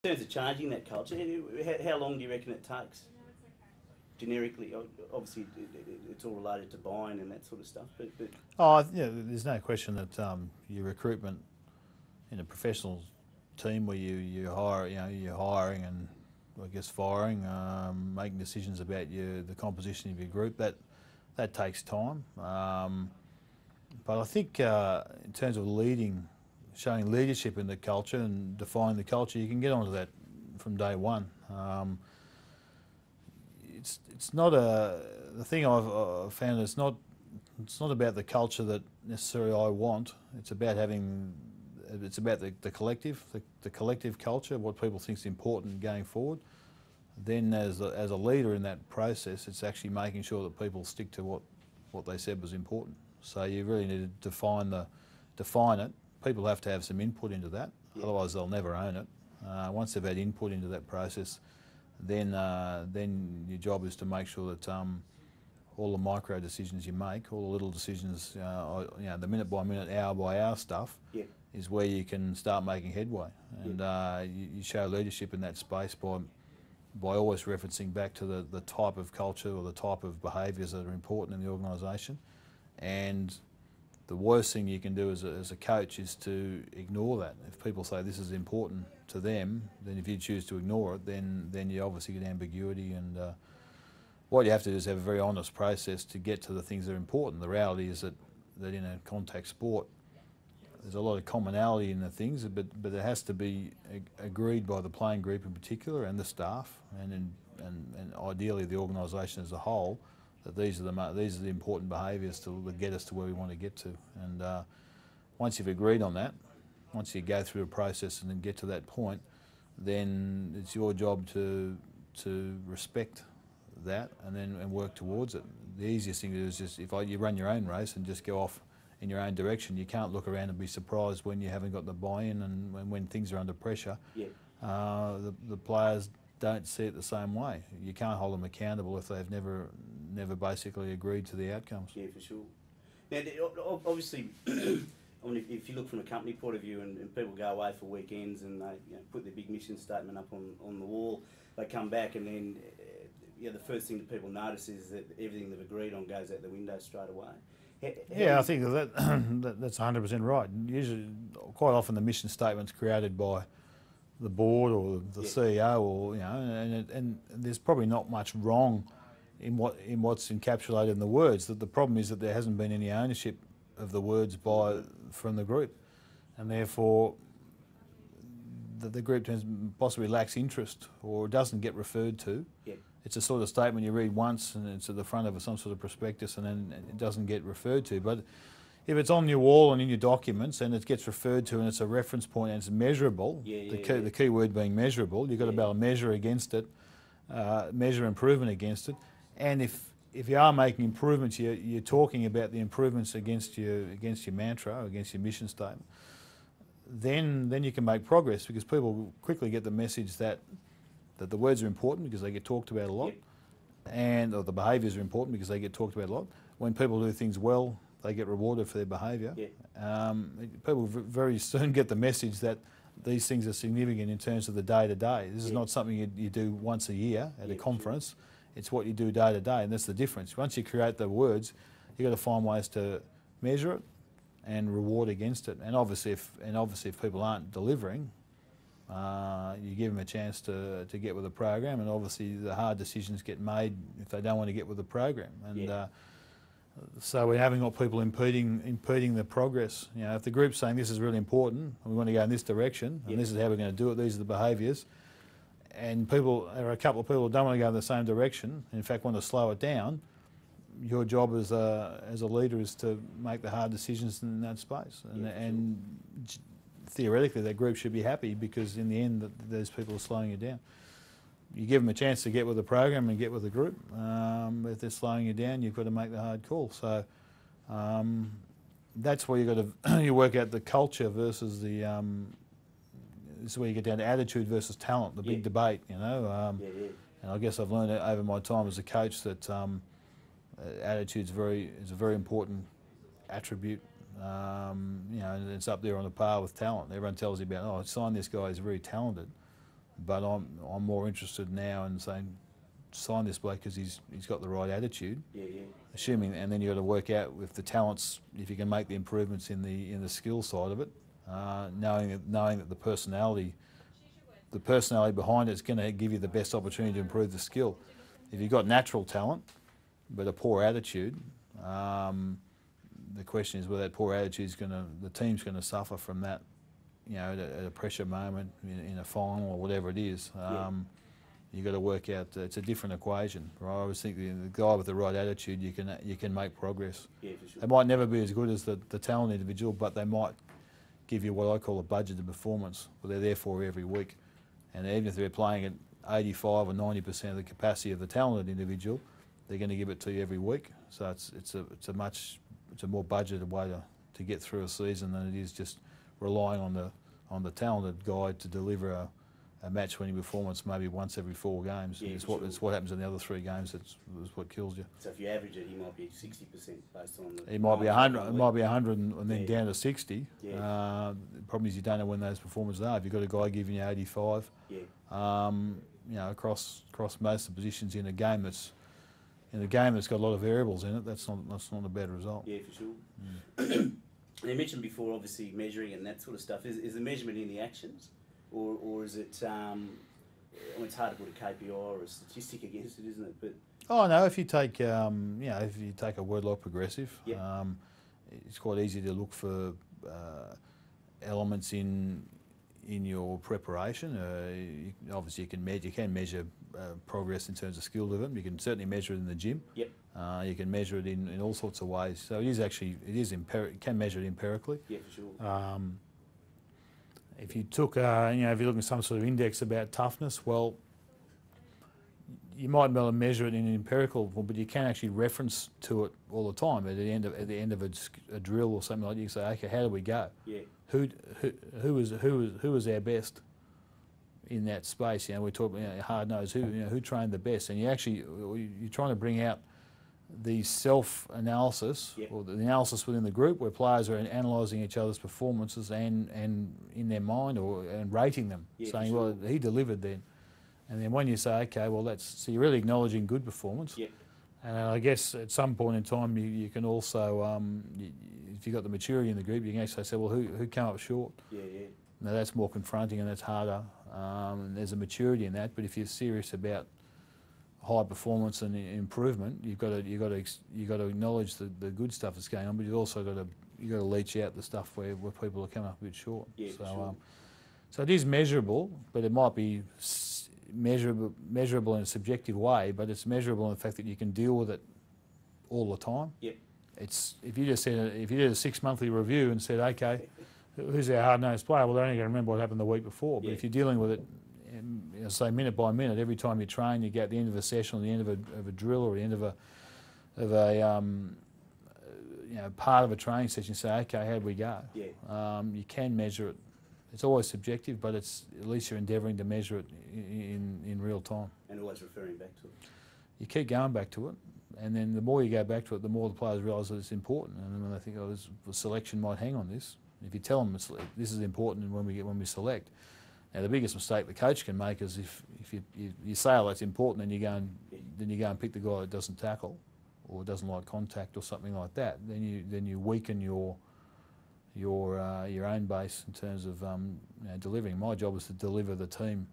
terms of changing that culture, how long do you reckon it takes? Generically, obviously, it's all related to buying and that sort of stuff. But Oh, yeah, there's no question that your recruitment in a professional team where you hire, you're hiring and I guess firing, making decisions about the composition of your group, that takes time. But I think in terms of showing leadership in the culture and defining the culture, you can get onto that from day one. It's not the thing I've found. It's not about the culture that necessarily I want. It's about the collective, the collective culture, what people think is important going forward. Then as a leader in that process, it's actually making sure that people stick to what they said was important. So you really need to define it. People have to have some input into that, otherwise they'll never own it. Once they've had input into that process, then your job is to make sure that all the micro decisions you make, all the little decisions, the minute by minute, hour by hour stuff, is where you can start making headway. And you show leadership in that space by always referencing back to the type of culture or the type of behaviours that are important in the organisation. And the worst thing you can do as a coach is to ignore that. If people say this is important to them, then if you choose to ignore it, then you obviously get ambiguity. And what you have to do is have a very honest process to get to the things that are important. The reality is that in a contact sport, there's a lot of commonality in the things, but it has to be agreed by the playing group in particular and the staff, and ideally the organisation as a whole, that these are the important behaviours to get us to where we want to get to. And once you've agreed on that, once you go through a process and then get to that point, then it's your job to respect that and work towards it. The easiest thing to do is just you run your own race and just go off in your own direction. You can't look around and be surprised when you haven't got the buy-in and when things are under pressure. The players don't see it the same way. You can't hold them accountable if they've never basically agreed to the outcomes. Yeah, for sure. Now, obviously, I mean, if you look from a company point of view and people go away for weekends and they put their big mission statement up on the wall, they come back and then the first thing that people notice is that everything they've agreed on goes out the window straight away. I think that's 100% right. Usually, quite often the mission statement's created by the board or the CEO, or and there's probably not much wrong in what's encapsulated in the words. That the problem is that there hasn't been any ownership of the words from the group, and therefore the group possibly lacks interest or doesn't get referred to. It's a sort of statement you read once and it's at the front of some sort of prospectus and then it doesn't get referred to. But if it's on your wall and in your documents and it gets referred to and it's a reference point and it's measurable, the key word being measurable, you've got to be able to measure against it, measure improvement against it. And if you are making improvements, you're talking about the improvements against your mantra, against your mission statement, then you can make progress, because people quickly get the message that the words are important because they get talked about a lot, or the behaviours are important because they get talked about a lot. When people do things well, they get rewarded for their behaviour. People very soon get the message that these things are significant in terms of the day-to-day. This is not something you do once a year at a conference. It's what you do day-to-day, and that's the difference. Once you create the words, you've got to find ways to measure it and reward against it. And obviously, if people aren't delivering, you give them a chance to get with the program, and obviously the hard decisions get made if they don't want to get with the program. And so we haven't got people impeding the progress. If the group's saying this is really important and we want to go in this direction and this is how we're going to do it, these are the behaviours, and there are a couple of people who don't want to go in the same direction, in fact want to slow it down, your job as a leader is to make the hard decisions in that space. And theoretically that group should be happy, because in the end those people are slowing you down. You give them a chance to get with the program and get with the group. If they're slowing you down, you've got to make the hard call. So that's where you've got to you work out the culture versus the this is where you get down to attitude versus talent, the big debate, And I guess I've learned over my time as a coach that attitude is a very important attribute. And it's up there on the par with talent. Everyone tells you about, sign this guy, he's very talented. But I'm more interested now in saying, sign this bloke because he's got the right attitude. Yeah, yeah. Assuming, and then you got to work out with the talents if you can make the improvements in the skill side of it, knowing that the personality behind it is going to give you the best opportunity to improve the skill. If you've got natural talent but a poor attitude, the question is whether that poor attitude the team's going to suffer from that. You know, at a pressure moment in a final or whatever it is. You've got to work out. It's a different equation. Right? I always think the guy with the right attitude, you can make progress. Yeah, for sure. They might never be as good as the talented individual, but they might give you what I call a budgeted performance. But they're there for every week, and even if they're playing at 85 or 90% of the capacity of the talented individual, they're going to give it to you every week. So it's a more budgeted way to get through a season than it is just relying on the talented guy to deliver a match-winning performance maybe once every 4 games. Yeah, It's what happens in the other 3 games that's what kills you. So if you average it, he might be 60% based on the... He might be 100. It might be 100 and then down to 60. Yeah. The problem is you don't know when those performances are. If you've got a guy giving you 85, Yeah. you know, across most of the positions in a game that's got a lot of variables in it, that's not a bad result. Yeah, for sure. You mentioned before, obviously, measuring and that sort of stuff. Is the measurement in the actions? Or is it, I mean, it's hard to put a KPI or a statistic against it, isn't it? But oh no, if you take if you take a word like progressive, yep. It's quite easy to look for elements in your preparation. Obviously, you can measure progress in terms of skill development. You can certainly measure it in the gym. Yep. You can measure it in all sorts of ways. So you can measure it empirically. Yeah, for sure. If you took, if you're looking at some sort of index about toughness, well, you might be able to measure it in an empirical, but you can actually reference to it all the time. At the end of a drill or something like that, you say, okay, how do we go? Yeah. Who was our best in that space? You know, we talk hard nose. Who trained the best? And you're trying to bring out the self-analysis, yep. or the analysis within the group where players are analysing each other's performances and in their mind and rating them, saying, sure. well, he delivered then. And then when you say, okay, well, so you're really acknowledging good performance. Yep. And I guess at some point in time you can also, if you've got the maturity in the group, you can actually say, well, who came up short? Yeah, yeah. Now that's more confronting and that's harder. And there's a maturity in that. But if you're serious about high performance and improvement, you've got to acknowledge the good stuff that's going on, but you've also got to leach out the stuff where people are coming up a bit short. Yeah, so sure. So it is measurable, but it might be measurable in a subjective way. But it's measurable in the fact that you can deal with it all the time. Yep. It's if you did a 6 monthly review and said, okay, who's our hard-nosed player? Well, they're only going to remember what happened the week before. But if you're dealing with it, say minute by minute, every time you train, you get at the end of a session, or the end of a drill, or the end of a part of a training session, you say, okay, how do we go? Yeah. You can measure it. It's always subjective, but it's at least you're endeavouring to measure it in real time. And always referring back to it. You keep going back to it, and then the more you go back to it, the more the players realise that it's important, and then they think, oh, the selection might hang on this. If you tell them this is important when we select. Now the biggest mistake the coach can make is if you say, oh, that's important, and you go and pick the guy that doesn't tackle or doesn't like contact or something like that, then you weaken your own base in terms of delivering. My job is to deliver the team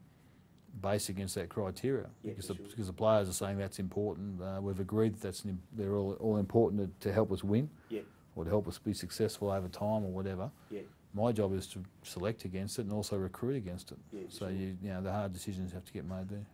based against that criteria, because the players are saying that's important. We've agreed that they're all important to help us win, or to help us be successful over time or whatever. My job is to select against it and also recruit against it. So the hard decisions have to get made there.